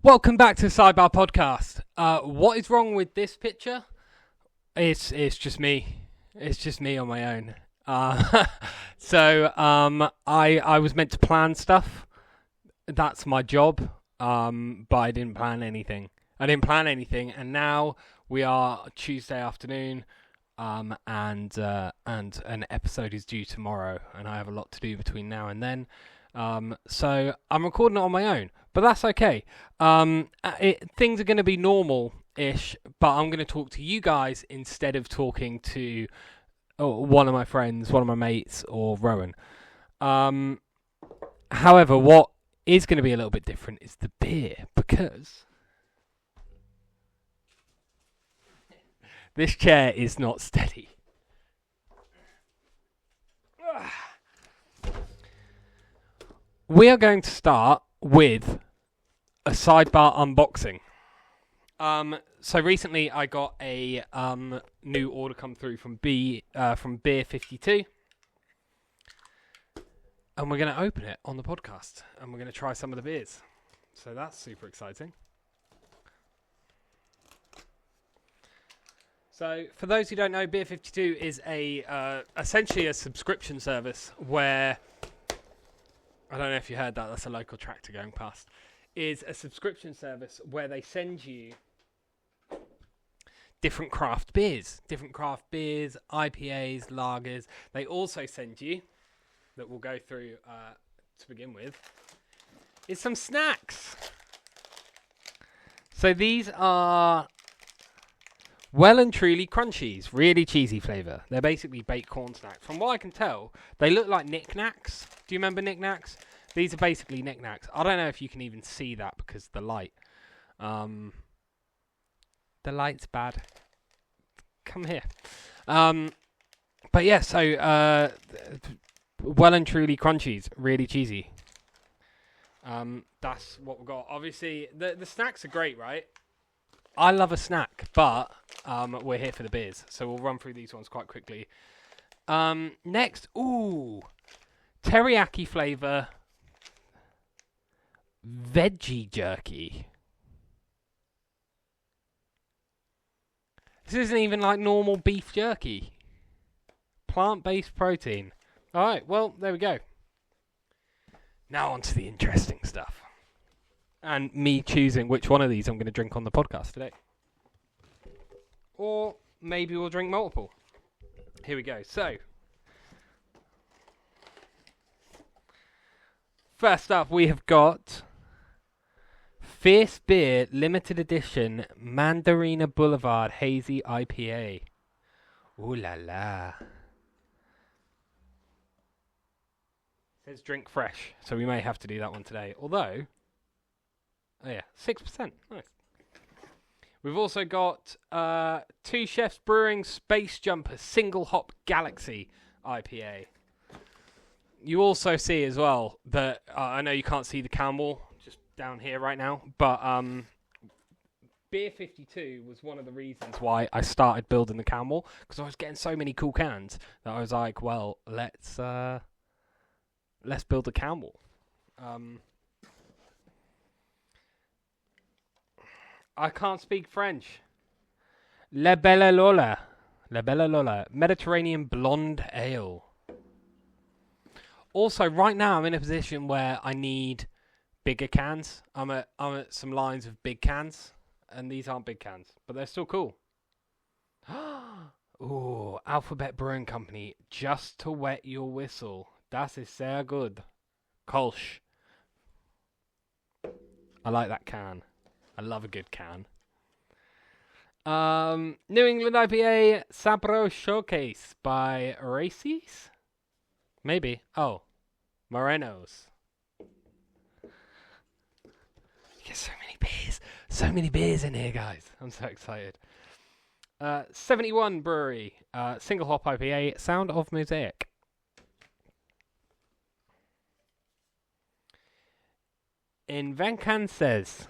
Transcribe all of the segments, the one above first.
Welcome back to the Sidebar podcast. What is wrong with this picture? It's just me. It's just me on my own. So I was meant to plan stuff. That's my job. But I didn't plan anything. And now we are Tuesday afternoon. And an episode is due tomorrow, and I have a lot to do between now and then. So I'm recording it on my own, but that's okay. Things are going to be normal-ish, but I'm going to talk to you guys instead of talking to one of my friends, one of my mates, or Rowan. However, what is going to be a little bit different is the beer, because this chair is not steady. We are going to start with a sidebar unboxing. So recently I got a new order come through from Beer 52. And we're going to open it on the podcast. And we're going to try some of the beers. So that's super exciting. So for those who don't know, Beer 52 is essentially a subscription service where... I don't know if you heard that, that's a local tractor going past, is a subscription service where they send you different craft beers, IPAs, lagers. They also send you, that we'll go through to begin with, is some snacks. So these are well and truly crunchies, really cheesy flavour. They're basically baked corn snacks. From what I can tell, they look like knickknacks. Do you remember knickknacks? These are basically knickknacks. I don't know if you can even see that because of the light. The light's bad. Come here. But yeah, so well and truly crunchies, really cheesy. That's what we've got. Obviously, the snacks are great, right? I love a snack, but we're here for the beers, so we'll run through these ones quite quickly. Next, teriyaki flavour veggie jerky. This isn't even like normal beef jerky. Plant-based protein. Alright, well, there we go. Now on to the interesting stuff. And me choosing which one of these I'm going to drink on the podcast today. Or maybe we'll drink multiple. Here we go. So, first up we have got Fierce Beer Limited Edition Mandarina Boulevard Hazy IPA. Ooh la la. It says drink fresh, so we may have to do that one today. Although, oh yeah, 6%. Nice. We've also got Two Chefs Brewing Space Jumper Single Hop Galaxy IPA. You also see as well that, I know you can't see the can wall just down here right now, but Beer 52 was one of the reasons why I started building the can wall, because I was getting so many cool cans that I was like, well, let's build a can wall. I can't speak French. La Bella Lola. Mediterranean Blonde Ale. Also, right now I'm in a position where I need bigger cans. I'm at some lines of big cans, and these aren't big cans, but they're still cool. Ooh, Alphabet Brewing Company. Just to wet your whistle. Das ist sehr gut. Kolsch. I like that can. I love a good can. New England IPA Sabro Showcase by Races? Maybe. Oh. Morenos. You get so many beers. So many beers in here, guys. I'm so excited. 71 Brewery. Single hop IPA. Sound of Mosaic. Invencances.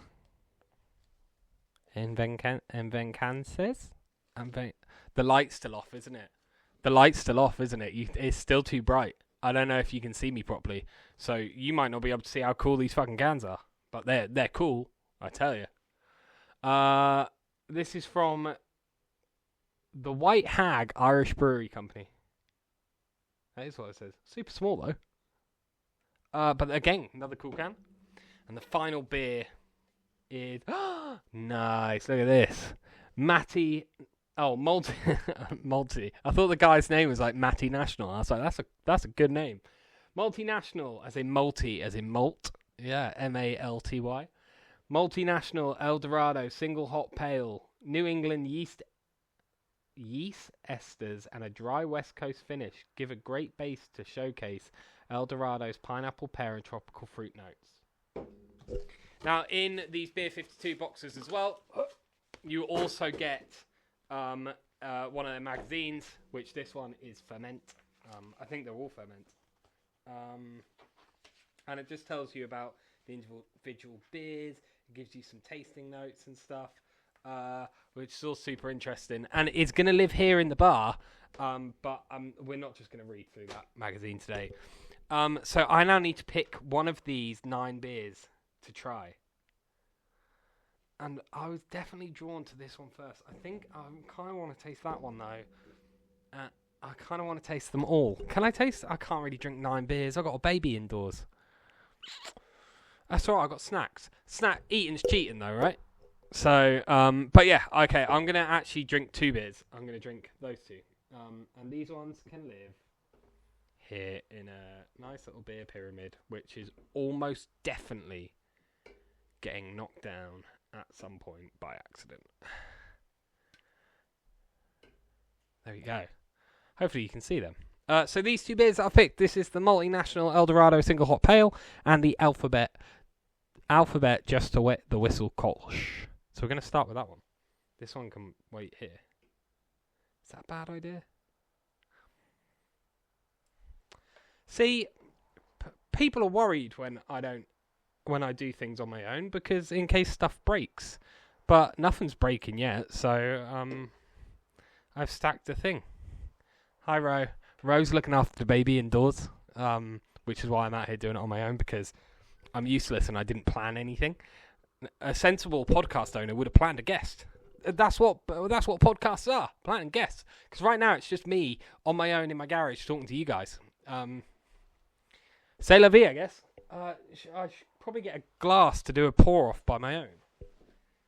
Invencances? The light's still off, isn't it? The light's still off, isn't it? It's still too bright. I don't know if you can see me properly, so you might not be able to see how cool these fucking cans are. But they're cool, I tell you. This is from the White Hag Irish Brewery Company. That is what it says. Super small, though. But again, another cool can. And the final beer is... nice, look at this. Multi. Multi. I thought the guy's name was like Matty National. I was like, that's a good name. Multinational, as in multi, as in malt. Yeah, Malty. Multinational El Dorado Single Hot Pale. New England yeast esters and a dry West Coast finish give a great base to showcase El Dorado's pineapple, pear, and tropical fruit notes. Now, in these Beer 52 boxes as well, you also get one of their magazines, which this one is Ferment. I think they're all Ferment. And it just tells you about the individual beers. It gives you some tasting notes and stuff, which is all super interesting. And it's going to live here in the bar, but we're not just going to read through that magazine today. So I now need to pick one of these 9 beers to try. And I was definitely drawn to this one first. I think I kind of want to taste that one, though. I kind of want to taste them all. Can I taste? I can't really drink 9 beers. I've got a baby indoors. That's all right. I've got snacks. Eating's cheating, though, right? So, but yeah, okay. I'm going to actually drink 2 beers. I'm going to drink those 2. And these ones can live here in a nice little beer pyramid, which is almost definitely getting knocked down at some point by accident. There we go. Hopefully you can see them. So these 2 beers that I've picked, this is the Multinational El Dorado Single Hot Pale and the Alphabet Just to Wet the Whistle Kolsch. So we're going to start with that one. This one can wait here. Is that a bad idea? See, people are worried when I do things on my own, because in case stuff breaks. But nothing's breaking yet, so I've stacked the thing. Hi, Ro. Ro's looking after the baby indoors, which is why I'm out here doing it on my own, because I'm useless and I didn't plan anything. A sensible podcast owner would have planned a guest. That's what podcasts are, planning guests. Because right now it's just me on my own in my garage talking to you guys. C'est la vie, I guess. I should probably get a glass to do a pour off by my own.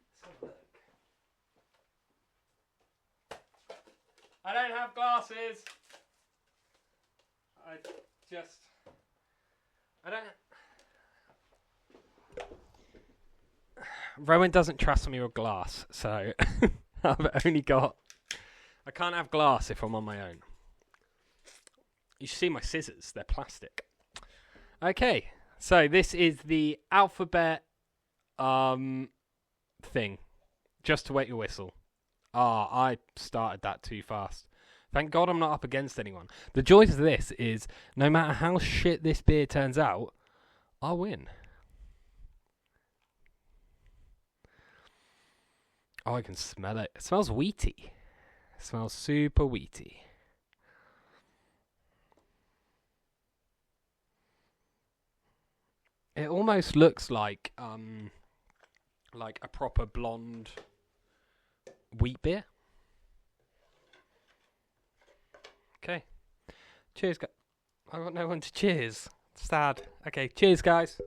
Let's have a look. I don't have glasses. I don't. Rowan doesn't trust me with glass, so I've only got. I can't have glass if I'm on my own. You should see my scissors; they're plastic. Okay, so this is the Alphabet thing. Just to wet your whistle. I started that too fast. Thank God I'm not up against anyone. The joy of this is, no matter how shit this beer turns out, I'll win. Oh, I can smell it. It smells wheaty. It smells super wheaty. It almost looks like a proper blonde wheat beer. Okay. Cheers, guys. I got no one to cheers. Sad. Okay, cheers, guys.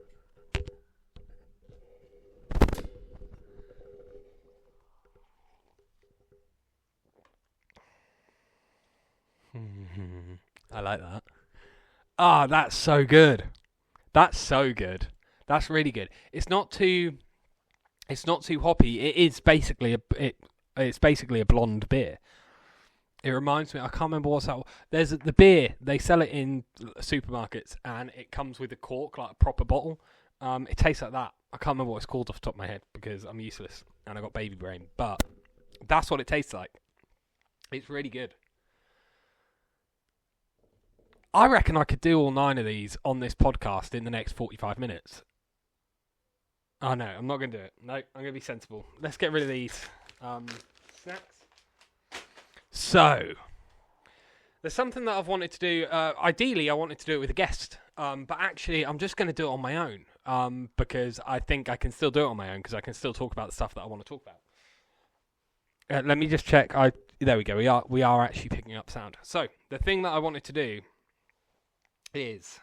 I like that. Ah, that's so good. That's so good. That's really good. It's not too hoppy. It is basically it's basically a blonde beer. It reminds me, I can't remember what's that. There's the beer, they sell it in supermarkets, and it comes with a cork, like a proper bottle. It tastes like that. I can't remember what it's called off the top of my head, because I'm useless, and I got baby brain. But that's what it tastes like. It's really good. I reckon I could do all 9 of these on this podcast in the next 45 minutes. Oh, no, I'm not going to do it. No, I'm going to be sensible. Let's get rid of these snacks. So, there's something that I've wanted to do. Ideally, I wanted to do it with a guest. But actually, I'm just going to do it on my own. Because I think I can still do it on my own. Because I can still talk about the stuff that I want to talk about. Let me just check. There we go. We are actually picking up sound. So, the thing that I wanted to do is...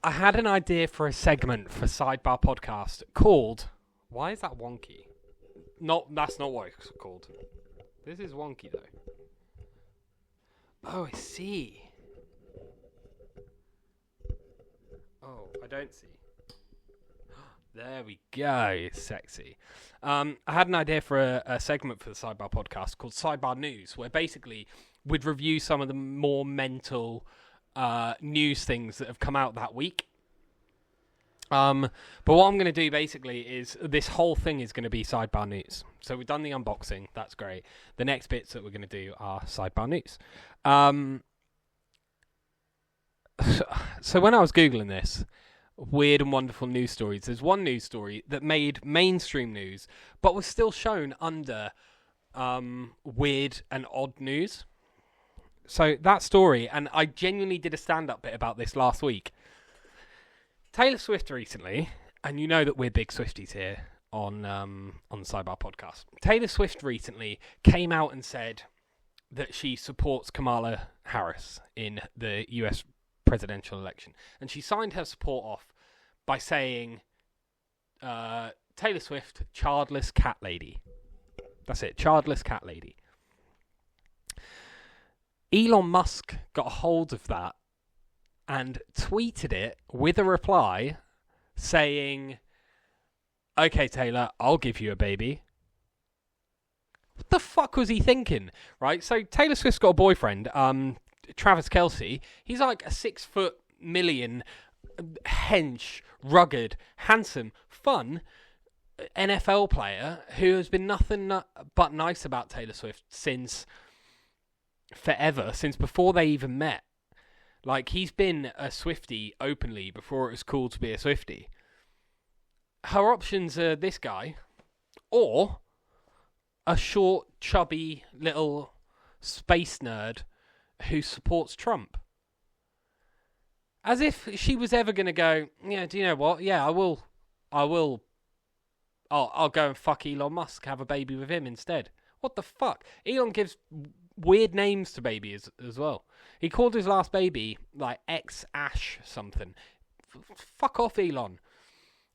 I had an idea for a segment for Sidebar podcast called... Why is that wonky? That's not what it's called. This is wonky, though. Oh, I see. Oh, I don't see. There we go. Sexy. I had an idea for a segment for the Sidebar podcast called Sidebar News, where basically we'd review some of the more mental news things that have come out that week. But what I'm going to do basically is this whole thing is going to be Sidebar News. So we've done the unboxing. That's great. The next bits that we're going to do are Sidebar News. So when I was Googling this, weird and wonderful news stories, there's one news story that made mainstream news, but was still shown under weird and odd news. So that story, and I genuinely did a stand-up bit about this last week. Taylor Swift recently, and you know that we're big Swifties here on the Sidebar podcast. Taylor Swift recently came out and said that she supports Kamala Harris in the US presidential election. And she signed her support off by saying, Taylor Swift, childless cat lady. That's it, childless cat lady. Elon Musk got a hold of that and tweeted it with a reply saying, okay, Taylor, I'll give you a baby. What the fuck was he thinking? Right, so Taylor Swift's got a boyfriend, Travis Kelce. He's like a 6'1" hench, rugged, handsome, fun NFL player who has been nothing but nice about Taylor Swift since forever, since before they even met. Like, he's been a Swiftie openly before it was cool to be a Swiftie. Her options are this guy, or a short, chubby, little space nerd who supports Trump. As if she was ever going to go, yeah, do you know what? Yeah, I will. I'll go and fuck Elon Musk, have a baby with him instead. What the fuck? Elon gives weird names to babies as well. He called his last baby, like, X-Ash something. Fuck off, Elon.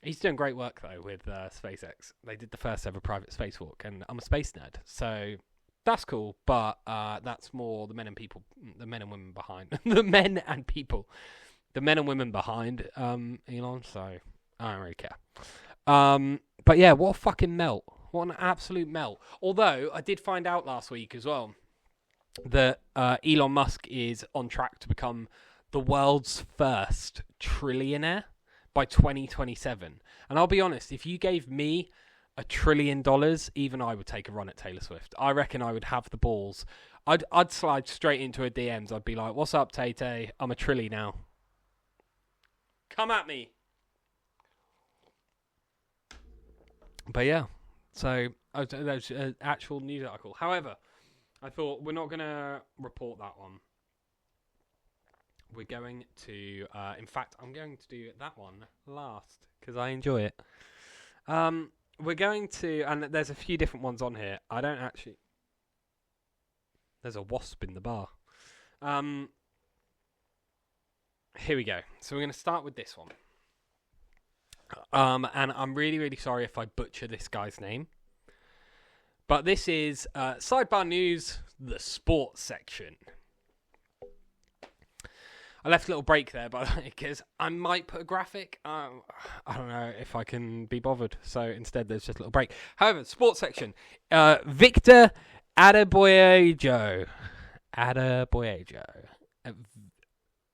He's doing great work, though, with SpaceX. They did the first ever private spacewalk, and I'm a space nerd, so that's cool, but that's more the men and women behind. The men and women behind Elon, so I don't really care. But yeah, what a fucking melt. What an absolute melt. Although, I did find out last week as well that Elon Musk is on track to become the world's first trillionaire by 2027. And I'll be honest, if you gave me $1 trillion, even I would take a run at Taylor Swift. I reckon I would have the balls. I'd slide straight into her DMs. I'd be like, what's up, Tay-Tay? I'm a trilly now. Come at me. But yeah, so that was an actual news article. However, I thought we're not going to report that one. We're going to, in fact, I'm going to do that one last because I enjoy it. We're going to, and there's a few different ones on here. There's a wasp in the bar. Here we go. So we're going to start with this one. And I'm really, really sorry if I butcher this guy's name. But this is Sidebar News, the sports section. I left a little break there, by the way, because I might put a graphic. I don't know if I can be bothered. So instead, there's just a little break. However, sports section. Victor Adebayo. Victor Adebayo.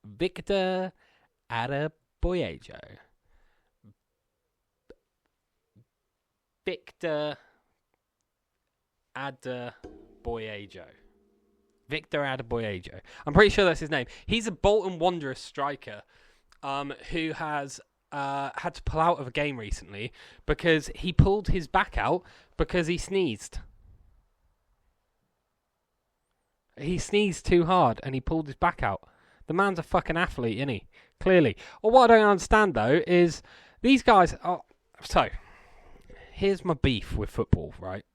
Victor Adebayo. I'm pretty sure that's his name. He's a Bolton Wanderers striker. who has had to pull out of a game recently because he pulled his back out because he sneezed. He sneezed too hard and he pulled his back out. The man's a fucking athlete, isn't he? Clearly. Well, what I don't understand, though, is these guys... So, here's my beef with football, right?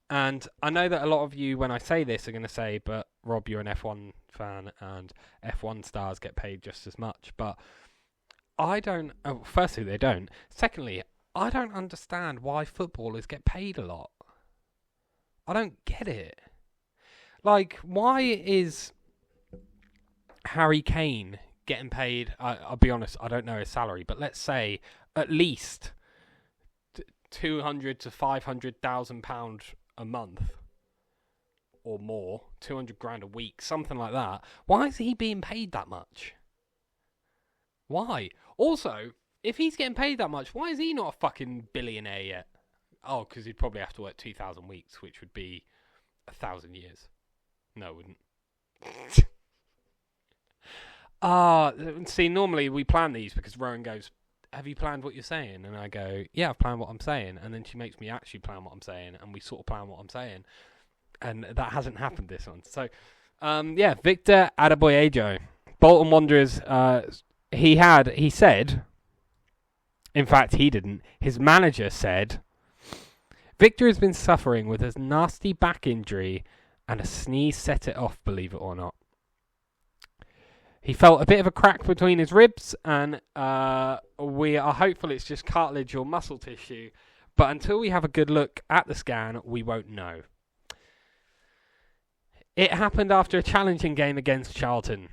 And I know that a lot of you, when I say this, are going to say, but Rob, you're an F1 fan and F1 stars get paid just as much. But I don't... firstly, they don't. Secondly, I don't understand why footballers get paid a lot. I don't get it. Like, why is Harry Kane getting paid? I'll be honest, I don't know his salary, but let's say at least £200,000 to £500,000 a month or more, 200 grand a week, something like that. Why is he being paid that much? Why? Also, if he's getting paid that much, why is he not a fucking billionaire yet? Oh, because he'd probably have to work 2,000 weeks, which would be 1,000 years. No, it wouldn't. See, normally we plan these because Rowan goes, have you planned what you're saying? And I go, yeah, I've planned what I'm saying. And then she makes me actually plan what I'm saying, and we sort of plan what I'm saying. And that hasn't happened this one. So, Victor Adeboyejo, Bolton Wanderers, he said, in fact, he didn't, his manager said, Victor has been suffering with a nasty back injury and a sneeze set it off, believe it or not. He felt a bit of a crack between his ribs, and we are hopeful it's just cartilage or muscle tissue. But until we have a good look at the scan, we won't know. It happened after a challenging game against Charlton.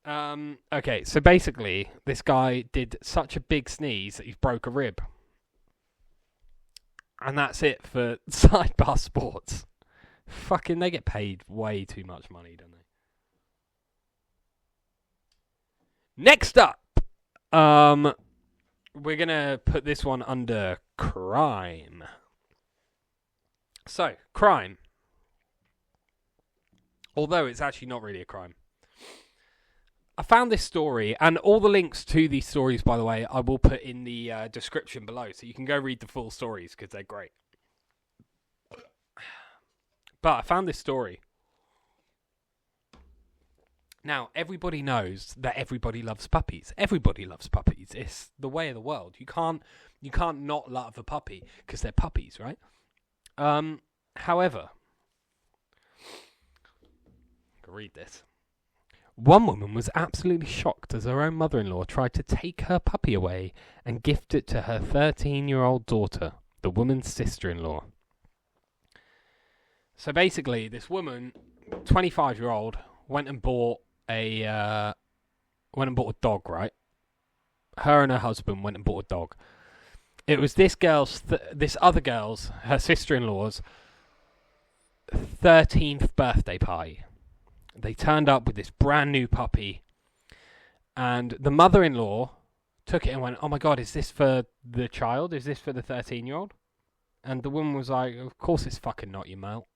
Okay, so basically, this guy did such a big sneeze that he broke a rib. And that's it for Sidebar Sports. Fucking, they get paid way too much money, don't they? Next up, we're going to put this one under crime. So, crime. Although it's actually not really a crime. I found this story, and all the links to these stories, by the way, I will put in the description below, so you can go read the full stories, because they're great. But I found this story. Now, everybody knows that everybody loves puppies. Everybody loves puppies. It's the way of the world. You can't not love a puppy, because they're puppies, right? However, I can read this. One woman was absolutely shocked as her own mother-in-law tried to take her puppy away and gift it to her 13-year-old daughter, the woman's sister-in-law. So basically, this woman, 25-year-old, went and bought a dog, right? Her and her husband went and bought a dog. It was this other girl's, her sister-in-law's 13th birthday party. They turned up with this brand new puppy, and the mother-in-law took it and went, "Oh my God, is this for the child? Is this for the 13-year-old?" And the woman was like, "Of course it's fucking not, you melt."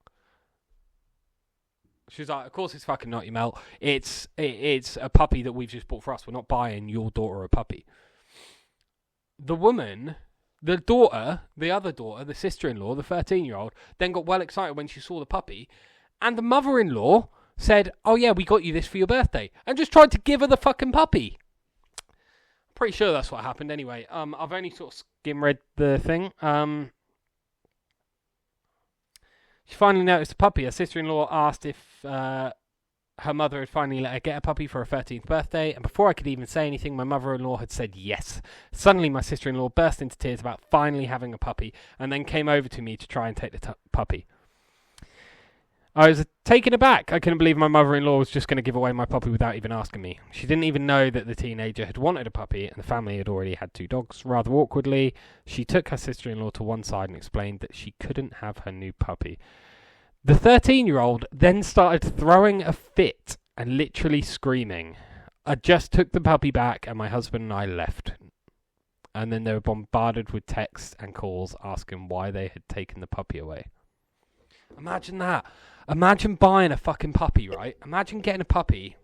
She was like, "Of course it's fucking not, you melt. It's a puppy that we've just bought for us. We're not buying your daughter a puppy." The woman, the daughter, the other daughter, the sister-in-law, the 13-year-old, then got well excited when she saw the puppy, and the mother-in-law said, "Oh yeah, we got you this for your birthday," and just tried to give her the fucking puppy. I'm pretty sure that's what happened anyway. I've only sort of skim-read the thing. She finally noticed a puppy. Her sister-in-law asked if her mother had finally let her get a puppy for her 13th birthday, and before I could even say anything, my mother-in-law had said yes. Suddenly, my sister-in-law burst into tears about finally having a puppy, and then came over to me to try and take the puppy. I was taken aback. I couldn't believe my mother-in-law was just going to give away my puppy without even asking me. She didn't even know that the teenager had wanted a puppy, and the family had already had 2 dogs. Rather awkwardly, she took her sister-in-law to one side and explained that she couldn't have her new puppy. The 13-year-old then started throwing a fit and literally screaming. I just took the puppy back, and my husband and I left. And then they were bombarded with texts and calls asking why they had taken the puppy away. Imagine that. Imagine buying a fucking puppy, right? Imagine getting a puppy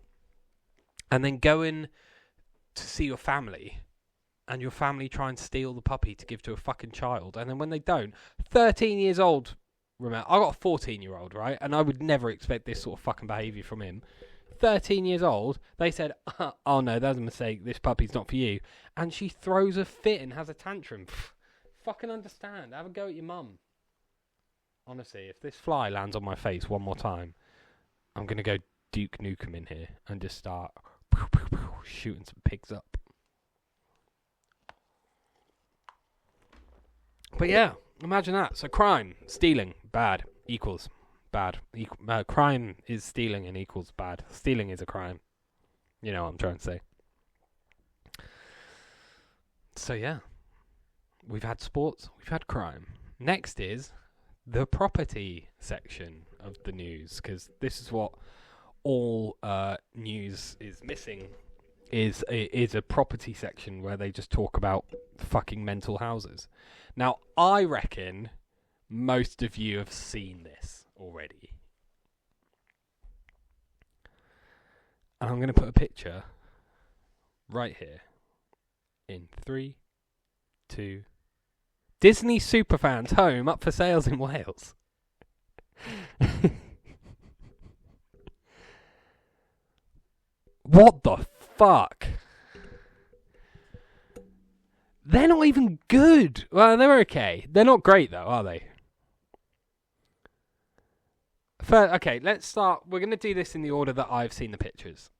and then going to see your family, and your family try and steal the puppy to give to a fucking child, and then when they don't, 13 years old, remember, I got a 14-year-old, right, and I would never expect this sort of fucking behaviour from him. 13 years old, they said, oh no, that's a mistake, this puppy's not for you, and she throws a fit and has a tantrum. Fucking understand, have a go at your mum. Honestly, if this fly lands on my face one more time, I'm going to go Duke Nukem in here and just start shooting some pigs up. But yeah, imagine that. So crime, stealing, bad, equals bad. Crime is stealing and equals bad. Stealing is a crime. You know what I'm trying to say. So yeah, we've had sports, we've had crime. Next is the property section of the news, because this is what all news is missing, is a property section where they just talk about fucking mental houses. Now, I reckon most of you have seen this already. And I'm going to put a picture right here in 3, 2... Disney superfans home up for sales in Wales. What the fuck? They're not even good. Well, they're okay. They're not great though, are they? Okay, let's start. We're going to do this in the order that I've seen the pictures.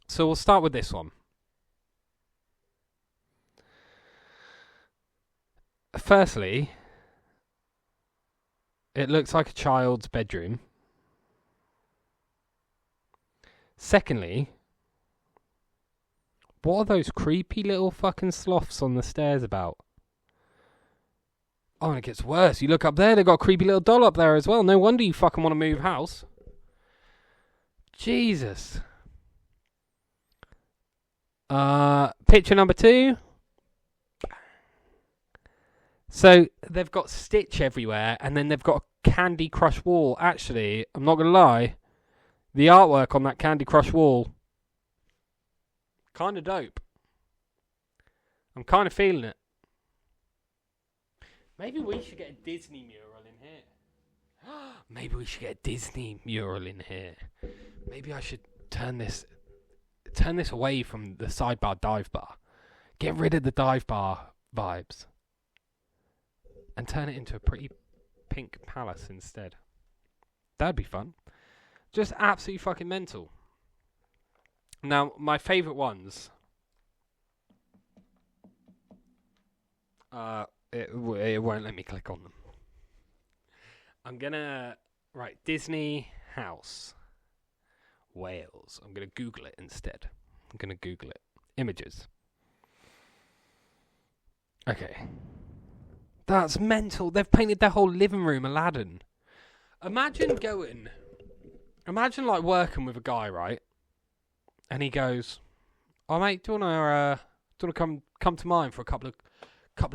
So we'll start with this one. Firstly, it looks like a child's bedroom. Secondly, what are those creepy little fucking sloths on the stairs about? Oh, and it gets worse. You look up there, they've got a creepy little doll up there as well. No wonder you fucking want to move house. Jesus. Picture number 2. So, they've got Stitch everywhere, and then they've got a Candy Crush wall. Actually, I'm not going to lie, the artwork on that Candy Crush wall, kind of dope. I'm kind of feeling it. Maybe we should get a Disney mural in here. Maybe we should get a Disney mural in here. Maybe I should turn this away from the Sidebar dive bar. Get rid of the dive bar vibes. And turn it into a pretty pink palace instead. That'd be fun. Just absolutely fucking mental. Now, my favourite ones. It won't let me click on them. I'm gonna... Right, Disney House. Wales. I'm gonna Google it instead. I'm gonna Google it. Images. Okay. That's mental. They've painted their whole living room Aladdin. Imagine like working with a guy, right? And he goes, "Oh mate, do you wanna come to mine for a couple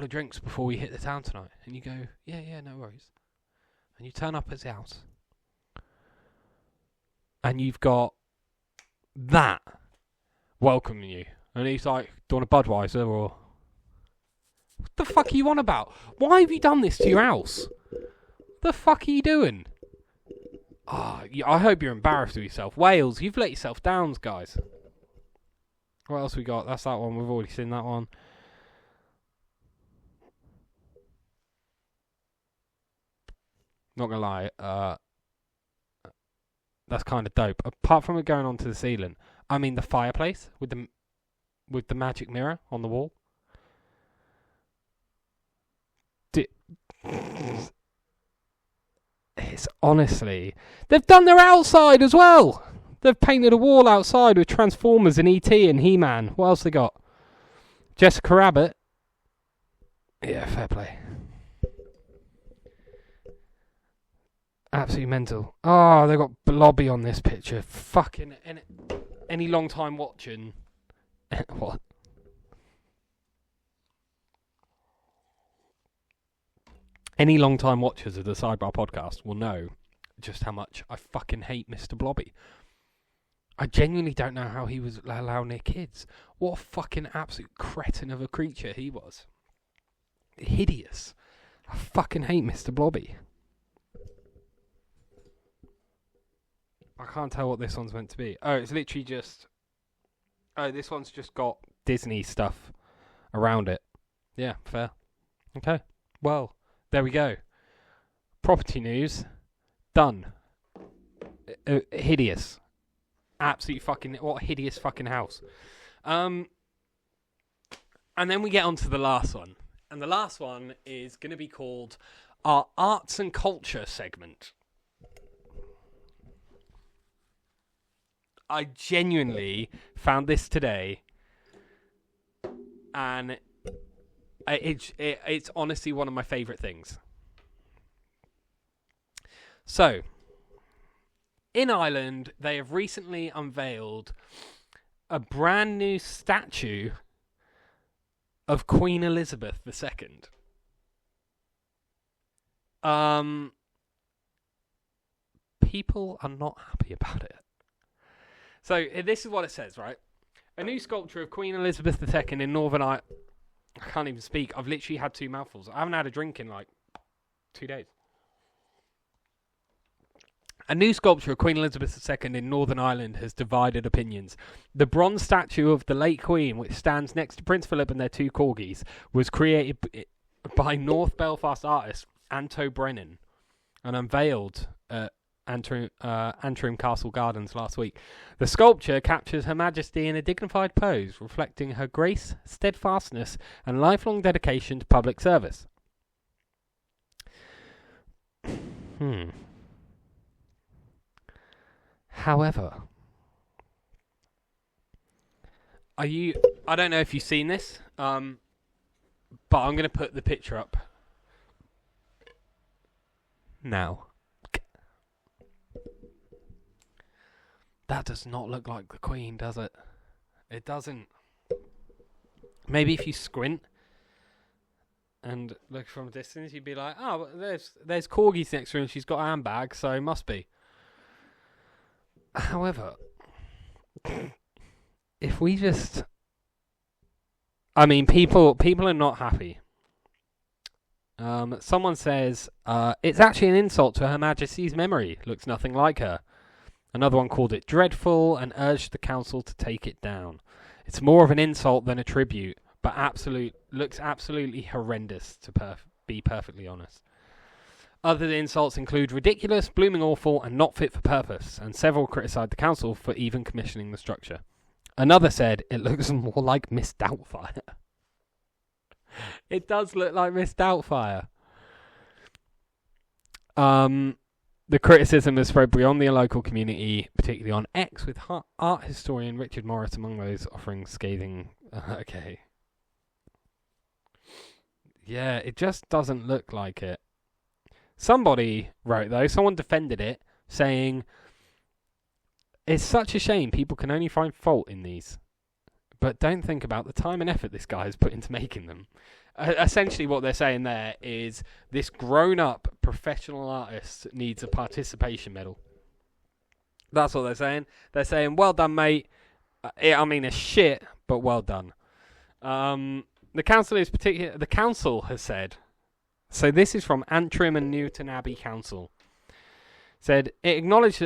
of drinks before we hit the town tonight?" And you go, "Yeah, no worries." And you turn up at his house, and you've got that welcoming you, and he's like, "Do you want a Budweiser or?" What the fuck are you on about? Why have you done this to your house? What the fuck are you doing? Oh, I hope you're embarrassed with yourself. Wales, you've let yourself down, guys. What else we got? That's that one. We've already seen that one. Not gonna lie, that's kind of dope. Apart from it going onto the ceiling, I mean the fireplace with the magic mirror on the wall. It's honestly, they've done their outside as well. They've painted a wall outside with Transformers and E.T. and He-Man. What else they got? Jessica Rabbit. Yeah, fair play. Absolutely mental. Oh, they got Blobby on this picture. Fucking any long time watching. What? Any long time watchers of the Sidebar podcast will know just how much I fucking hate Mr. Blobby. I genuinely don't know how he was allowed near kids. What a fucking absolute cretin of a creature he was. Hideous. I fucking hate Mr. Blobby. I can't tell what this one's meant to be. Oh, it's literally just... Oh, this one's just got Disney stuff around it. Yeah, fair. Okay. Well, there we go. Property news. Done. Hideous. Absolutely fucking... What a hideous fucking house. And then we get on to the last one. And the last one is going to be called our Arts and Culture segment. I genuinely found this today, and it's honestly one of my favourite things. So, in Ireland, they have recently unveiled a brand new statue of Queen Elizabeth II. People are not happy about it. So, this is what it says, right? A new sculpture of Queen Elizabeth II in Northern Ireland. I can't even speak. I've literally had 2 mouthfuls. I haven't had a drink in like 2 days. A new sculpture of Queen Elizabeth II in Northern Ireland has divided opinions. The bronze statue of the late Queen, which stands next to Prince Philip and their 2 corgis, was created by North Belfast artist Anto Brennan and unveiled at Antrim Castle Gardens last week. The sculpture captures Her Majesty in a dignified pose, reflecting her grace, steadfastness, and lifelong dedication to public service. However, I don't know if you've seen this, but I'm going to put the picture up now. That does not look like the Queen, does it? It doesn't. Maybe if you squint and look from a distance, you'd be like, oh, there's corgis next to her and she's got a handbag, so it must be. However, if we just... I mean, people are not happy. Someone says, it's actually an insult to Her Majesty's memory. Looks nothing like her. Another one called it dreadful and urged the council to take it down. It's more of an insult than a tribute, but looks absolutely horrendous, to be perfectly honest. Other insults include ridiculous, blooming awful, and not fit for purpose, and several criticised the council for even commissioning the structure. Another said it looks more like Miss Doubtfire. It does look like Miss Doubtfire. The criticism has spread beyond the local community, particularly on X, with art historian Richard Morris among those offering scathing... okay. Yeah, it just doesn't look like it. Somebody wrote, though, someone defended it, saying, it's such a shame people can only find fault in these, but don't think about the time and effort this guy has put into making them. Essentially what they're saying there is this grown-up professional artist needs a participation medal. That's what they're saying. They're saying, well done, mate. It's shit, but well done. The council has said, so this is from Antrim and Newton Abbey Council, said it acknowledges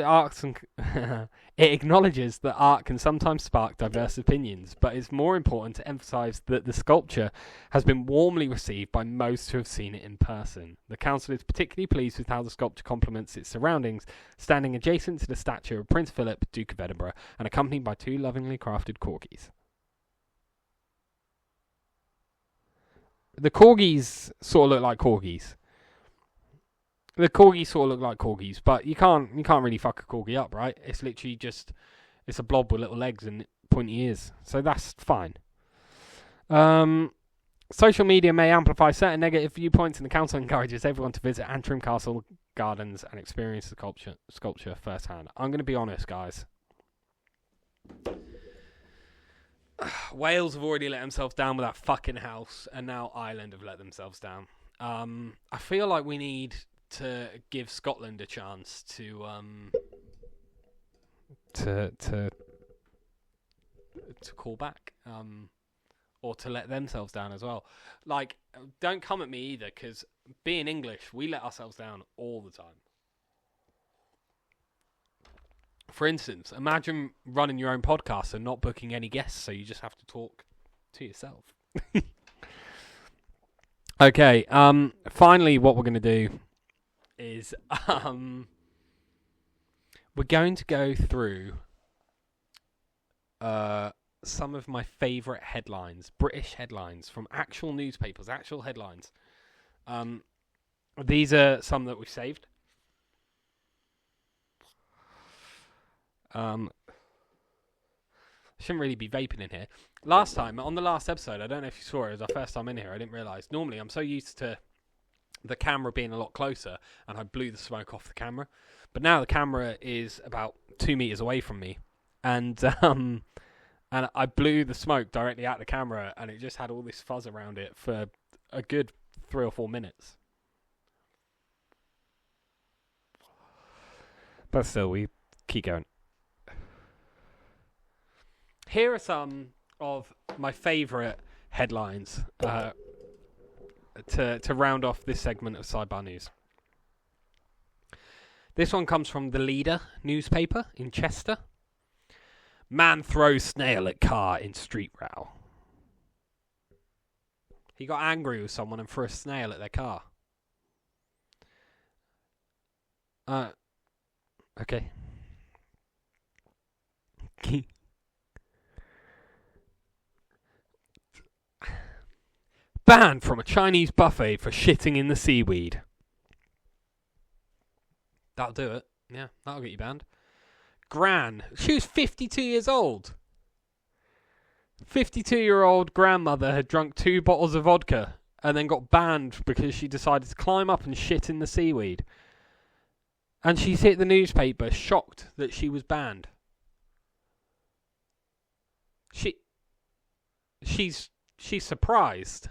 that art can sometimes spark diverse opinions, but it's more important to emphasise that the sculpture has been warmly received by most who have seen it in person. The council is particularly pleased with how the sculpture complements its surroundings, standing adjacent to the statue of Prince Philip, Duke of Edinburgh, and accompanied by 2 lovingly crafted corgis. The corgis sort of look like corgis. The corgis sort of look like corgis, but you can't really fuck a corgi up, right? It's literally just, it's a blob with little legs and pointy ears, so that's fine. Social media may amplify certain negative viewpoints, and the council encourages everyone to visit Antrim Castle Gardens and experience the sculpture firsthand. I'm going to be honest, guys. Wales have already let themselves down with that fucking house, and now Ireland have let themselves down. I feel like we need to give Scotland a chance to call back, or to let themselves down as well. Like, don't come at me either, because being English, we let ourselves down all the time. For instance, imagine running your own podcast and not booking any guests, so you just have to talk to yourself. Okay, finally what we're going to do is we're going to go through some of my favourite headlines, British headlines from actual newspapers, actual headlines. These are some that we've saved. Shouldn't really be vaping in here. Last time, on the last episode, I don't know if you saw it, it was our first time in here, I didn't realise. Normally, I'm so used to the camera being a lot closer, and I blew the smoke off the camera. But now the camera is about 2 meters away from me, and I blew the smoke directly at the camera, and it just had all this fuzz around it for a good 3 or 4 minutes. But still, we keep going. Here are some of my favourite headlines to round off this segment of Sidebar News. This one comes from the Leader newspaper in Chester. Man throws snail at car in street row. He got angry with someone and threw a snail at their car. Okay. Banned from a Chinese buffet for shitting in the seaweed. That'll do it. Yeah, that'll get you banned. Gran. She was 52 years old. 52-year-old grandmother had drunk 2 bottles of vodka and then got banned because she decided to climb up and shit in the seaweed. And she's hit the newspaper shocked that she was banned. She's surprised.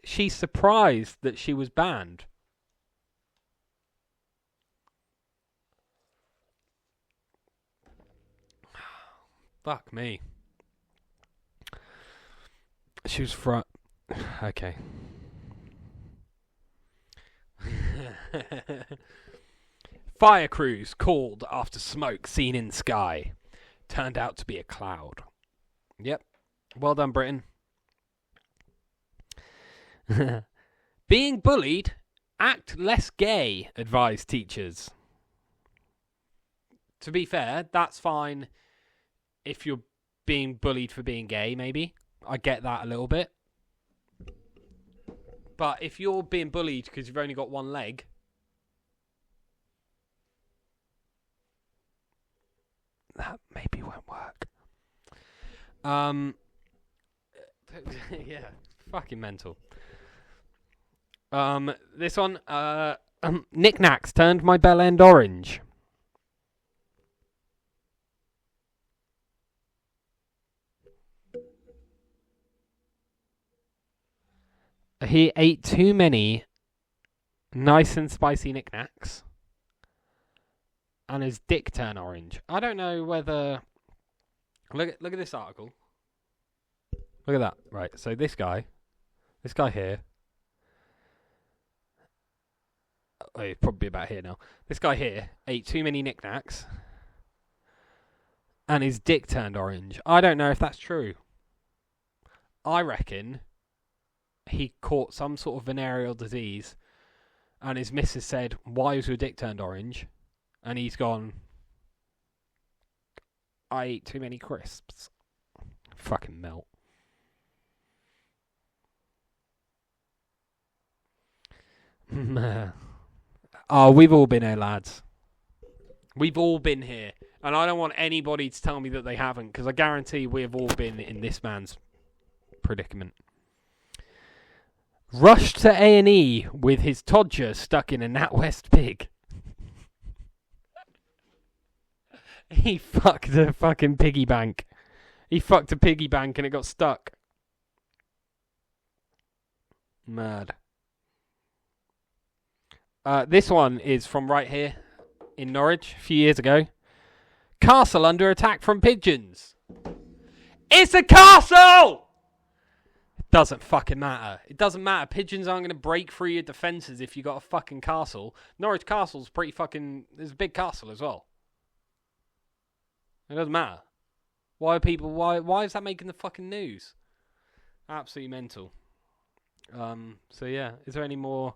She's surprised that she was banned. Fuck me. She was okay. Fire crews called after smoke seen in sky. Turned out to be a cloud. Yep. Well done, Britain. Being bullied, act less gay, advised teachers. To be fair, that's fine if you're being bullied for being gay, maybe. I get that a little bit. But if you're being bullied because you've only got one leg, that maybe won't work. Yeah, fucking mental. This one, knickknacks turned my bell end orange. He ate too many nice and spicy knickknacks, and his dick turned orange. I don't know whether. Look at this article. Look at that. Right. So this guy here. Oh, he's probably about here now. This guy here ate too many knickknacks, and his dick turned orange. I don't know if that's true. I reckon he caught some sort of venereal disease, and his missus said, "Why was your dick turned orange?" And he's gone, "I ate too many crisps." Fucking melt. Oh, we've all been here, lads. We've all been here. And I don't want anybody to tell me that they haven't, because I guarantee we have all been in this man's predicament. Rushed to A&E with his todger stuck in a NatWest pig. He fucked a fucking piggy bank. He fucked a piggy bank and it got stuck. Mad. This one is from right here in Norwich a few years ago. Castle under attack from pigeons. It's a castle! It doesn't fucking matter. It doesn't matter. Pigeons aren't going to break through your defences if you got a fucking castle. Norwich Castle's pretty fucking... There's a big castle as well. It doesn't matter. Why is that making the fucking news? Absolutely mental. So yeah, is there any more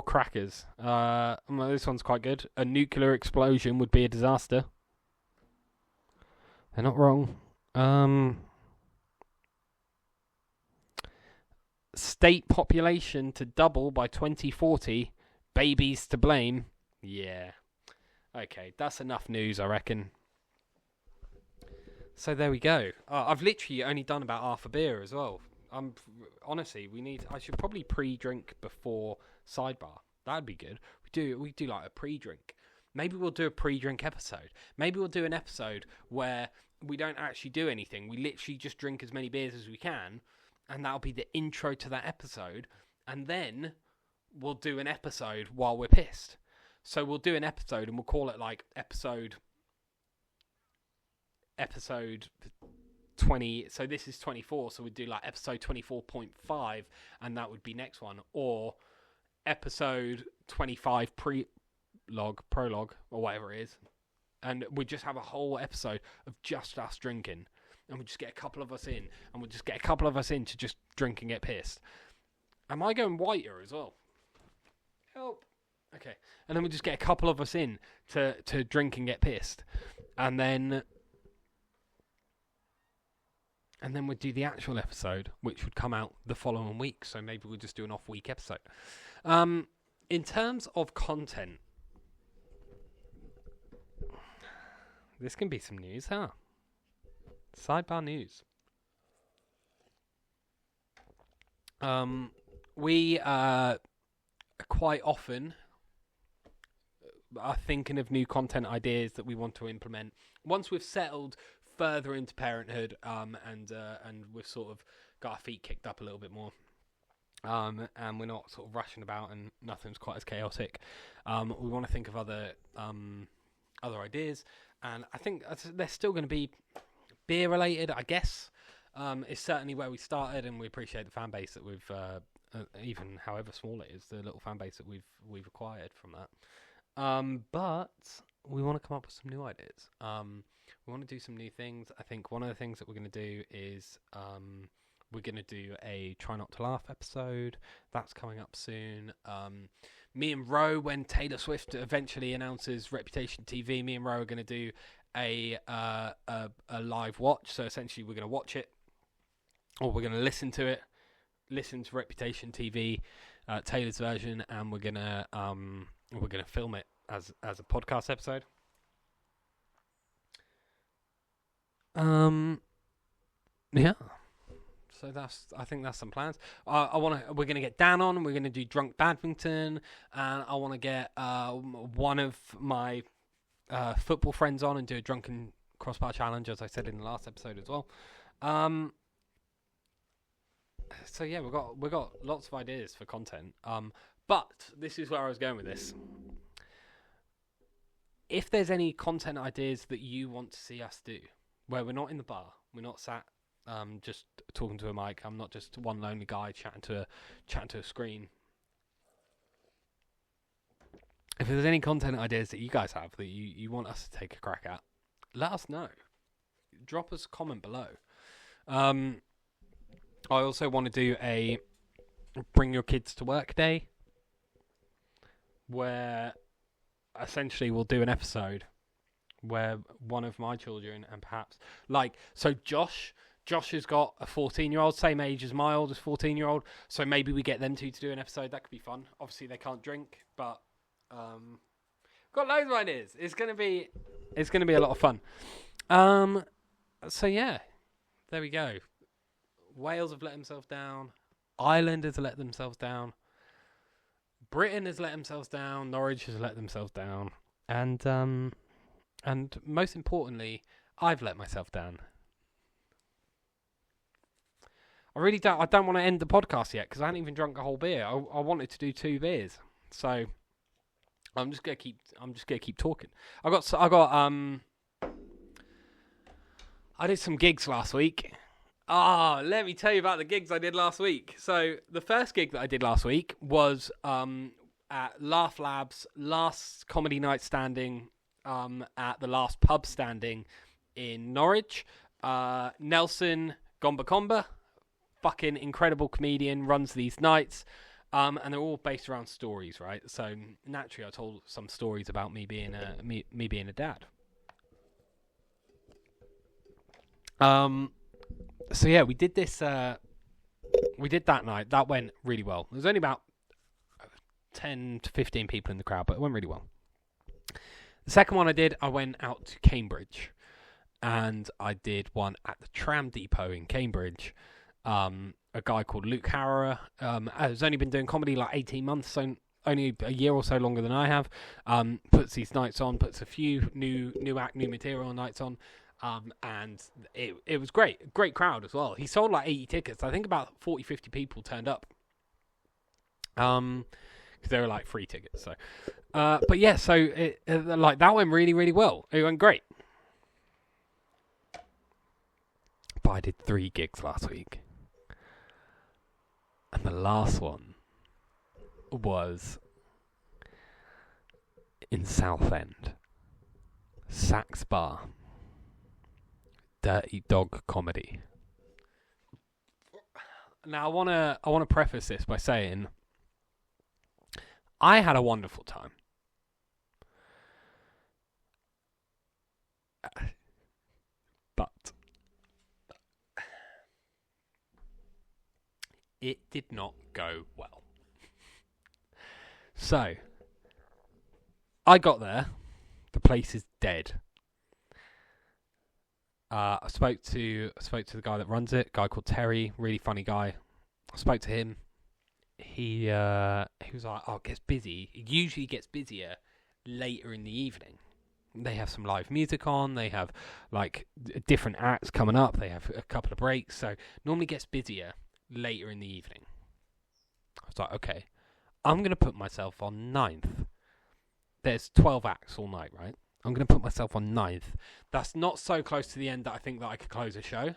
crackers? Well, this one's quite good. A nuclear explosion would be a disaster. They're not wrong. State population to double by 2040. Babies to blame. Yeah. Okay, that's enough news, I reckon. So there we go. I've literally only done about half a beer as well. Honestly, I should probably pre-drink before Sidebar. That'd be good. We do like a pre-drink. Maybe we'll do a pre-drink episode. Maybe we'll do an episode where we don't actually do anything. We literally just drink as many beers as we can, and that'll be the intro to that episode. And then we'll do an episode while we're pissed. So we'll do an episode and we'll call it like episode 20. So this is 24. So we'd do like episode 24.5, and that would be next one, or episode 25 prologue, or whatever it is. And we'd just have a whole episode of just us drinking, and we'll just get a couple of us in, to just drink and get pissed. Am I going whiter as well? Help. Okay. And then we'll just get a couple of us in to drink and get pissed. And then we'd do the actual episode, which would come out the following week. So maybe we'll just do an off-week episode. In terms of content, this can be some news, huh? Sidebar news. We quite often are thinking of new content ideas that we want to implement once we've settled further into parenthood, and we've sort of got our feet kicked up a little bit more, and we're not sort of rushing about and nothing's quite as chaotic. We want to think of other ideas, and I think they're still going to be beer related, I guess. It's certainly where we started, and we appreciate the fan base that we've even however small it is, the little fan base that we've acquired from that. But we want to come up with some new ideas. We want to do some new things. I think one of the things that we're going to do is we're going to do a Try Not to Laugh episode. That's coming up soon. Me and Ro, when Taylor Swift eventually announces Reputation TV, me and Ro are going to do a live watch. So essentially we're going to watch it, or we're going to listen to Reputation TV, Taylor's version, and we're going to film it as a podcast episode. Yeah. So I think that's some plans. We're gonna get Dan on. We're gonna do drunk badminton, and I want to get one of my football friends on and do a drunken crossbar challenge, as I said in the last episode as well. So yeah, we've got lots of ideas for content. But this is where I was going with this. If there's any content ideas that you want to see us do, where we're not in the bar, we're not sat just talking to a mic, I'm not just one lonely guy chatting to a screen. If there's any content ideas that you guys have that you want us to take a crack at, let us know. Drop us a comment below. I also want to do a bring your kids to work day, where essentially we'll do an episode where one of my children, and perhaps Josh has got a 14-year-old, same age as my oldest 14-year-old, so maybe we get them two to do an episode. That could be fun. Obviously they can't drink, but got loads of ideas. It's gonna be a lot of fun. So yeah, there we go. Wales have let themselves down. Ireland has let themselves down. Britain has let themselves down. Norwich has let themselves down. And most importantly, I've let myself down. I don't want to end the podcast yet because I haven't even drunk a whole beer. I wanted to do 2 beers, so I'm just gonna keep talking. I got I did some gigs last week. Let me tell you about the gigs I did last week. So the first gig that I did last week was at Laugh Lab's last comedy night standing, at the last pub standing in Norwich. Nelson Gomba, fucking incredible comedian, runs these nights. And they're all based around stories, right? So naturally, I told some stories about me being a dad. So yeah, we did this. We did that night. That went really well. There was only about 10 to 15 people in the crowd, but it went really well. The second one I did, I went out to Cambridge, and I did one at the tram depot in Cambridge. A guy called Luke Harrower has only been doing comedy like 18 months, so only a year or so longer than I have. Puts these nights on, puts a few new material nights on. And it was great. Great crowd as well. He sold like 80 tickets. I think about 40, 50 people turned up. Because they were like free tickets. So, but yeah, so like that went really, really well. It went great. But I did 3 gigs last week. And the last one was in Southend. Sidebar. Dirty dog comedy. Now I wanna preface this by saying I had a wonderful time. But it did not go well. So I got there, the place is dead. I spoke to the guy that runs it, a guy called Terry, really funny guy. I spoke to him. He was like, "Oh, it gets busy. It usually gets busier later in the evening. They have some live music on. They have like different acts coming up. They have a couple of breaks. So normally gets busier later in the evening." I was like, "Okay, I'm gonna put myself on 9th. There's 12 acts all night, right? I'm going to put myself on 9th. That's not so close to the end that I think that I could close a show.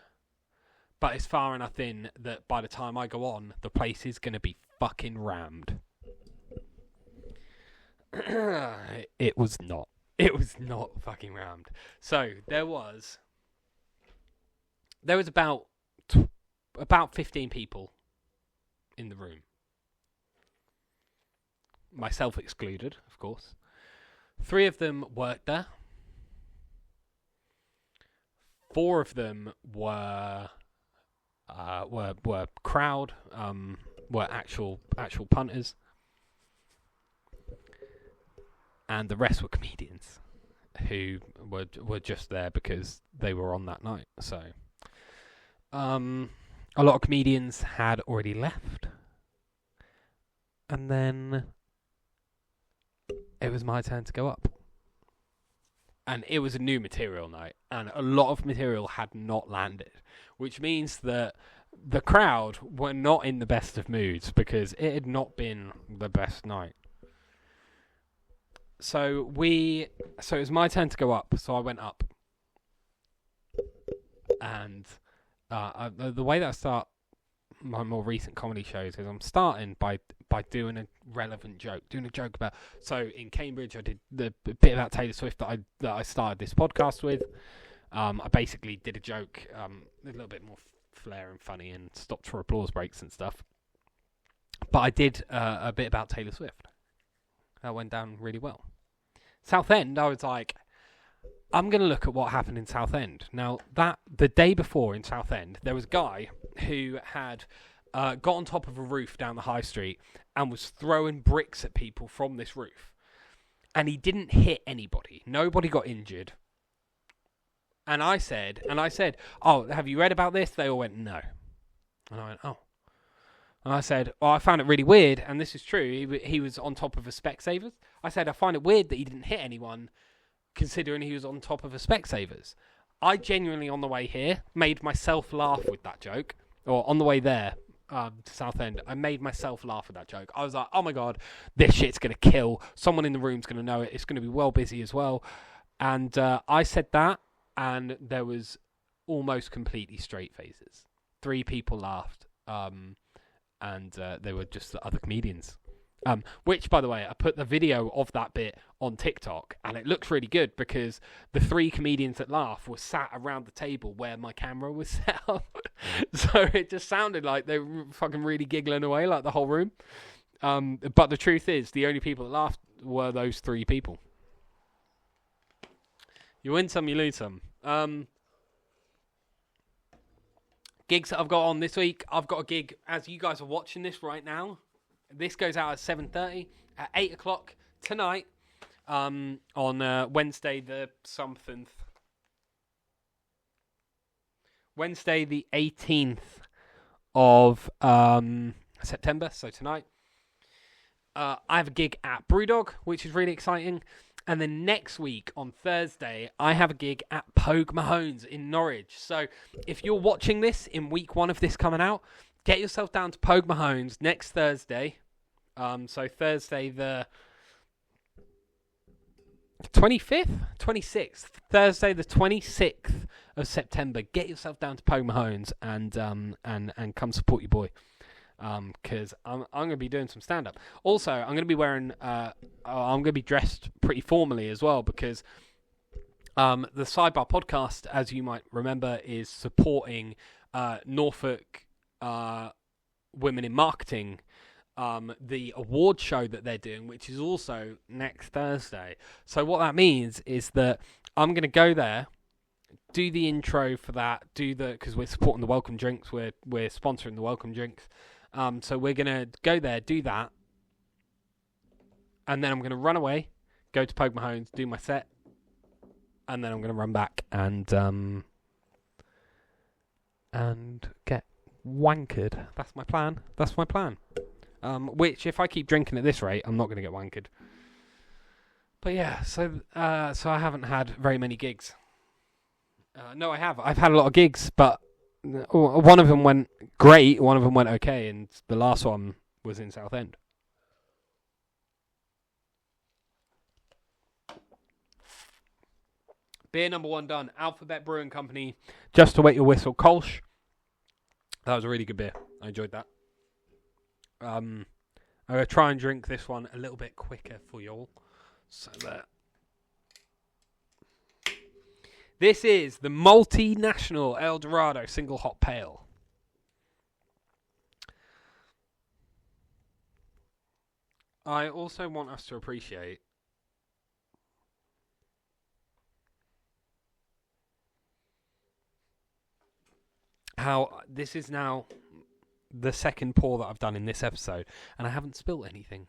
But it's far enough in that by the time I go on, the place is going to be fucking rammed." It was not. It was not fucking rammed. So there was about 15 people in the room. Myself excluded, of course. 3 of them worked there. 4 of them were crowd, were actual punters, and the rest were comedians who were just there because they were on that night. So, a lot of comedians had already left, and then it was my turn to go up. And it was a new material night, and a lot of material had not landed, which means that the crowd were not in the best of moods because it had not been the best night. So it was my turn to go up, so I went up. And the way that I start my more recent comedy shows is I'm starting by doing a relevant joke, doing a joke about. So in Cambridge, I did the bit about Taylor Swift that I started this podcast with. I basically did a joke, a little bit more flair and funny, and stopped for applause breaks and stuff. But I did a bit about Taylor Swift. That went down really well. Southend, I was like, I'm going to look at what happened in Southend. Now, the day before in Southend, there was a guy who had got on top of a roof down the high street and was throwing bricks at people from this roof. And he didn't hit anybody. Nobody got injured. And I said, "Oh, have you read about this?" They all went, "No." And I went, "Oh." And I said, "Oh, I found it really weird, and this is true. He was on top of a Specsavers." I said, "I find it weird that he didn't hit anyone, considering he was on top of a Specsavers." I genuinely, on the way here, made myself laugh with that joke. Or on the way there to Southend, I made myself laugh with that joke. I was like, "Oh my god, this shit's going to kill. Someone in the room's going to know it. It's going to be well busy as well." And I said that, and there was almost completely straight faces. 3 people laughed, and they were just the other comedians. Which, by the way, I put the video of that bit on TikTok, and it looks really good because the 3 comedians that laugh were sat around the table where my camera was set up. So it just sounded like they were fucking really giggling away, like the whole room. But the truth is, the only people that laughed were those 3 people. You win some, you lose some. Gigs that I've got on this week. I've got a gig, as you guys are watching this right now. This goes out at 7:30. At 8 o'clock tonight, on Wednesday the something. Wednesday the 18th of September, so tonight. I have a gig at Brewdog, which is really exciting. And then next week, on Thursday, I have a gig at Pogue Mahone's in Norwich. So if you're watching this in week 1 of this coming out, get yourself down to Pogue Mahone's next Thursday. So Thursday the 25th? 26th. Thursday the 26th of September. Get yourself down to Pogue Mahone's and come support your boy. Because I'm going to be doing some stand-up. Also, I'm going to be wearing... I'm going to be dressed pretty formally as well, because the Sidebar podcast, as you might remember, is supporting Norfolk Women in Marketing, the award show that they're doing, which is also next Thursday. So what that means is that I'm going to go there, do the intro for that, because we're supporting the welcome drinks, we're sponsoring the welcome drinks. So we're going to go there, do that, and then I'm going to run away, go to Pogue Mahone's, do my set, and then I'm going to run back and get wankered. That's my plan. Which, if I keep drinking at this rate, I'm not going to get wankered. But yeah, so I haven't had very many gigs. No, I have. I've had a lot of gigs, but one of them went great, one of them went okay, and the last one was in Southend. Beer number 1 done. Alphabet Brewing Company. Just to wet your whistle. Kolsch. That was a really good beer. I enjoyed that. I'm going to try and drink this one a little bit quicker for y'all. So that... This is the multinational El Dorado Single Hop Pale. I also want us to appreciate how this is now the second pour that I've done in this episode, and I haven't spilt anything.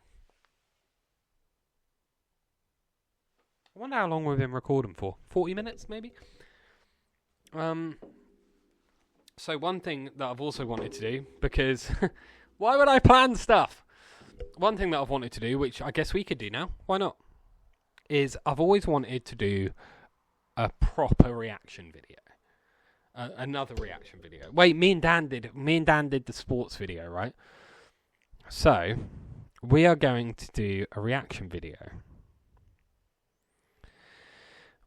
I wonder how long we've been recording for. 40 minutes, maybe? So one thing that I've also wanted to do, because why would I plan stuff? One thing that I've wanted to do, which I guess we could do now, why not? Is I've always wanted to do a proper reaction video. Another reaction video. Wait, me and Dan did the sports video, right? So, we are going to do a reaction video.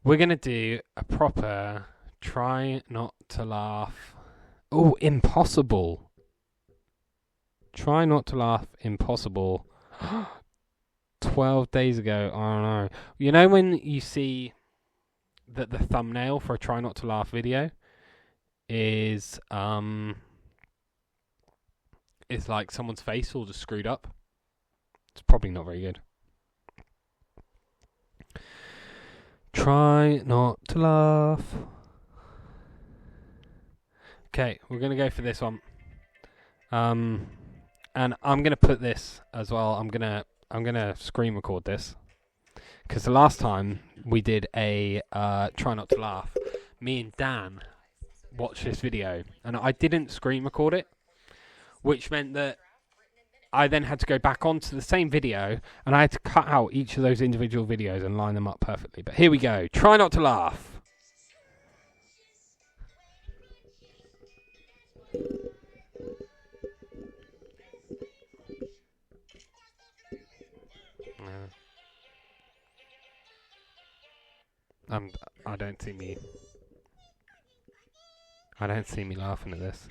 We're going to do a proper try not to laugh. Oh, impossible. Try not to laugh, impossible. 12 days ago, I don't know. You know when you see that the thumbnail for a try not to laugh video is like someone's face all just screwed up? It's probably not very good. Try not to laugh. Okay, we're going to go for this one. And I'm going to put this as well. I'm going to screen record this. Because the last time we did a try not to laugh, me and Dan watched this video. And I didn't screen record it. Which meant that I then had to go back onto the same video, and I had to cut out each of those individual videos and line them up perfectly. But here we go. Try not to laugh. I don't see me. I don't see me laughing at this.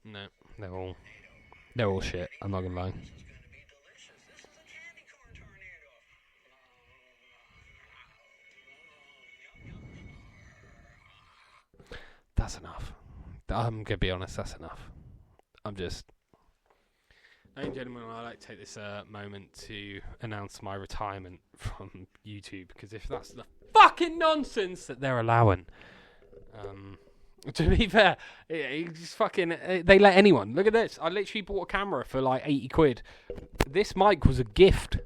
No, they're all shit. I'm not gonna lie. That's enough. I'm gonna be honest. That's enough. Ladies and gentlemen, I'd like to take this moment to announce my retirement from YouTube, because if that's the fucking nonsense that they're allowing, to be fair, it just fucking they let anyone. Look at this. I literally bought a camera for like 80 quid. This mic was a gift.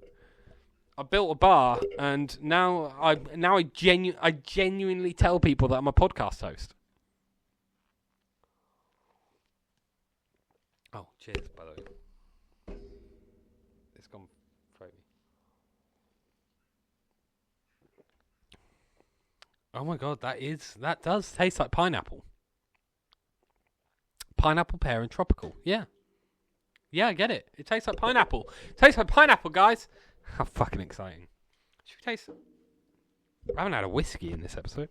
I built a bar, and now I genuinely tell people that I'm a podcast host. Oh, cheers, by the way. It's gone through me. Oh my god, that does taste like pineapple. Pineapple, pear, and tropical. Yeah. Yeah, I get it. It tastes like pineapple. It tastes like pineapple, guys. How fucking exciting. Should we taste... I haven't had a whiskey in this episode.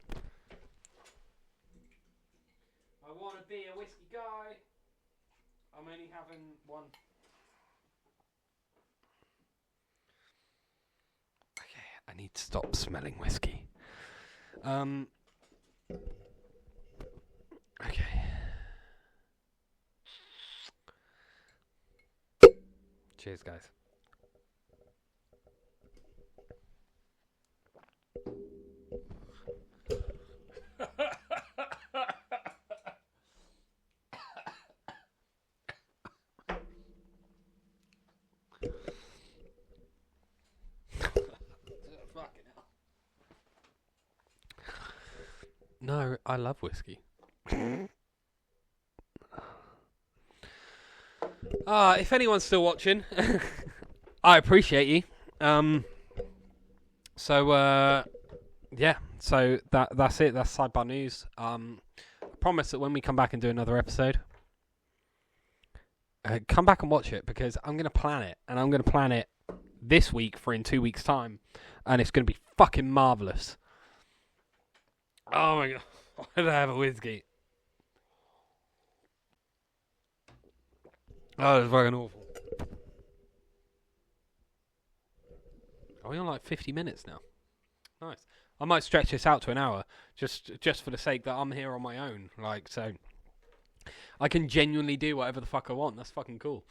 I want to be a whiskey guy. I'm only having one. Okay, I need to stop smelling whiskey. Okay. Cheers, guys. No, I love whiskey. If anyone's still watching, I appreciate you. So that's it. That's Sidebar News. I promise that when we come back and do another episode, come back and watch it, because I'm going to plan it, and I'm going to plan it this week for in 2 weeks' time, and it's going to be fucking marvellous. Oh my god, why did I have a whiskey? Oh, it's fucking awful. Are we on like 50 minutes now? Nice. I might stretch this out to an hour, just for the sake that I'm here on my own. Like, so I can genuinely do whatever the fuck I want. That's fucking cool.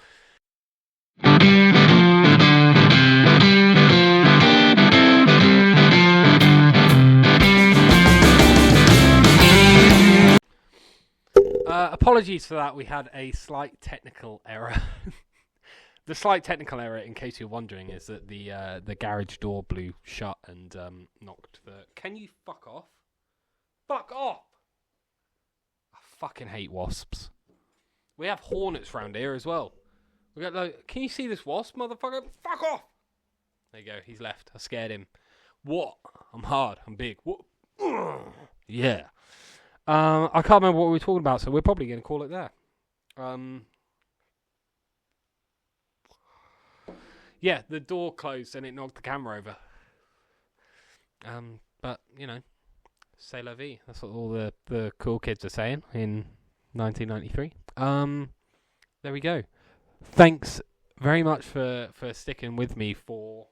Apologies for that. We had a slight technical error. The slight technical error, in case you're wondering, is that the garage door blew shut and knocked the... Can you fuck off? Fuck off! I fucking hate wasps. We have hornets round here as well. We got like... Can you see this wasp, motherfucker? Fuck off! There you go. He's left. I scared him. What? I'm hard. I'm big. What? Yeah. I can't remember what we were talking about, so we're probably going to call it there. Yeah, the door closed and it knocked the camera over. But, you know, c'est la vie. That's what all the cool kids are saying in 1993. There we go. Thanks very much for sticking with me for,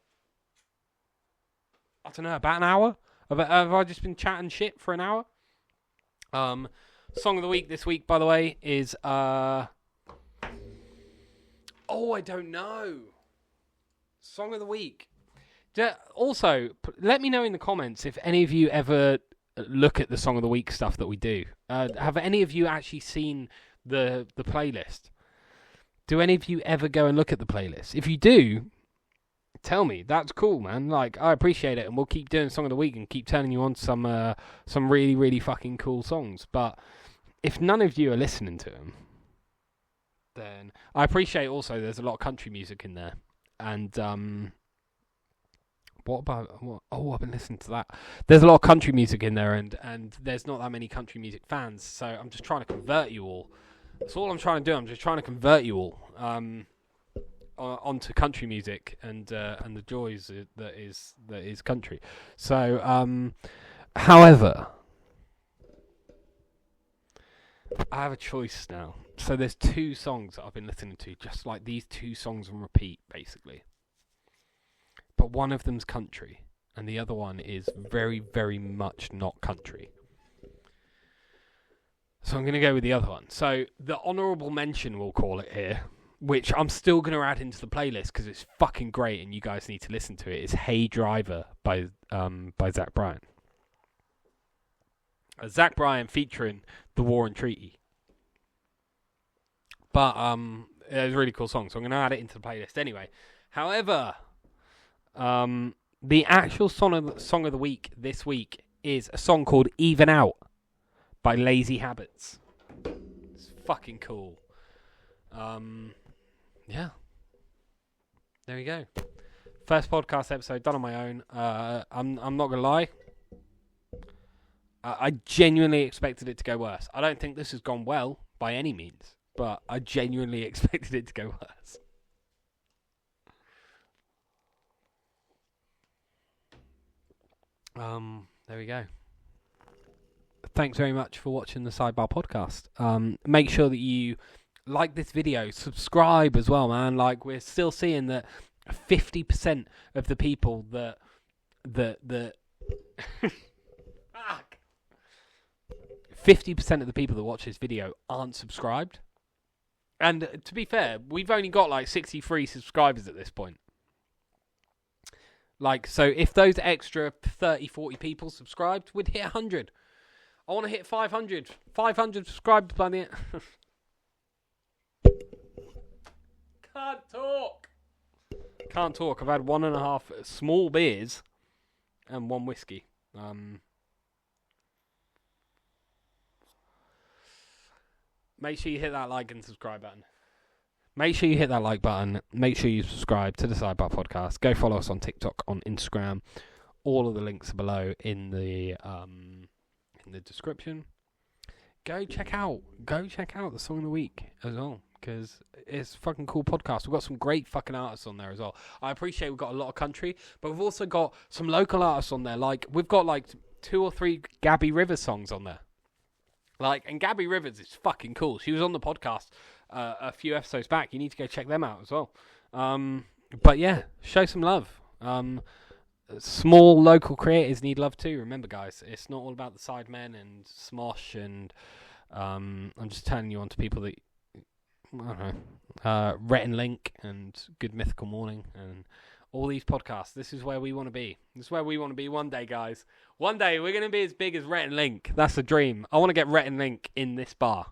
I don't know, about an hour? Have I just been chatting shit for an hour? Song of the week this week, by the way, is I don't know. Song of the week. Also, let me know in the comments if any of you ever look at the Song of the Week stuff that we do. Have any of you actually seen the playlist? Do any of you ever go and look at the playlist? If you do, tell me. That's cool, man. Like, I appreciate it, and we'll keep doing Song of the Week and keep turning you on to some really, really fucking cool songs. But if none of you are listening to them, then I appreciate also there's a lot of country music in there. And what about what? Oh, I've been listening to that. There's a lot of country music in there, and there's not that many country music fans. So I'm just trying to convert you all. That's all I'm trying to do. I'm just trying to convert you all onto country music and the joys that is country. So, however, I have a choice now. So there's 2 songs that I've been listening to, just like these 2 songs on repeat, basically. But one of them's country, and the other one is very, very much not country. So I'm going to go with the other one. So the honourable mention, we'll call it here, which I'm still going to add into the playlist because it's fucking great and you guys need to listen to it, is Hey Driver by Zach Bryan. Zach Bryan featuring The War and Treaty. But it's a really cool song, so I'm going to add it into the playlist anyway. However, the actual song of the week this week is a song called Even Out by Lazy Habits. It's fucking cool. Yeah. There you go. First podcast episode done on my own. I'm not going to lie. I genuinely expected it to go worse. I don't think this has gone well by any means, but I genuinely expected it to go worse. There we go. Thanks very much for watching the Sidebar podcast. Make sure that you like this video, subscribe as well, man. Like, we're still seeing that 50% of the people that fuck. 50% of the people that watch this video aren't subscribed. And to be fair, we've only got like 63 subscribers at this point. Like, so if those extra 30, 40 people subscribed, we'd hit 100. I want to hit 500. 500 subscribers by the end. Can't talk. I've had 1.5 small beers and 1 whiskey. Make sure you hit that like and subscribe button. Make sure you hit that like button. Make sure you subscribe to the Sidebar podcast. Go follow us on TikTok, on Instagram. All of the links are below in the description. Go check out the song of the week as well, because it's a fucking cool podcast. We've got some great fucking artists on there as well. I appreciate we've got a lot of country, but we've also got some local artists on there. Like, we've got like 2 or 3 Gabby Rivers songs on there. Like, and Gabby Rivers is fucking cool. She was on the podcast a few episodes back. You need to go check them out as well. But yeah, show some love. Small local creators need love too. Remember, guys, it's not all about the Sidemen and Smosh and I'm just turning you on to people that, I don't know, Rhett and Link and Good Mythical Morning and all these podcasts. This is where we want to be. This is where we want to be one day, guys. One day we're going to be as big as Rhett and Link. That's a dream. I want to get Rhett and Link in this bar.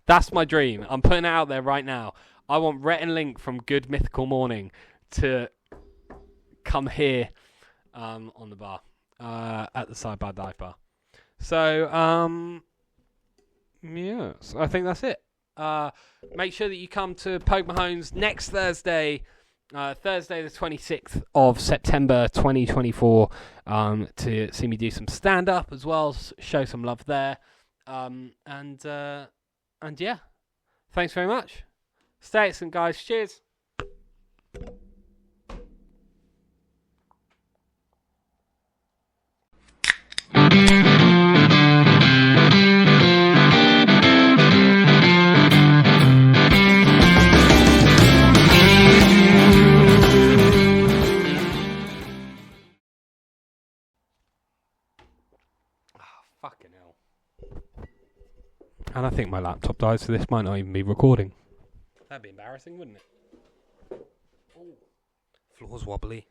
That's my dream. I'm putting it out there right now. I want Rhett and Link from Good Mythical Morning to come here on the bar at the Sidebar Dive Bar. So, yes, I think that's it. Make sure that you come to Poke Mahomes next Thursday, Thursday the 26th of September 2024, to see me do some stand-up as well, show some love there. And yeah, thanks very much. Stay excellent, guys. Cheers. Fucking hell. And I think my laptop died, so this might not even be recording. That'd be embarrassing, wouldn't it? Ooh. Floor's wobbly.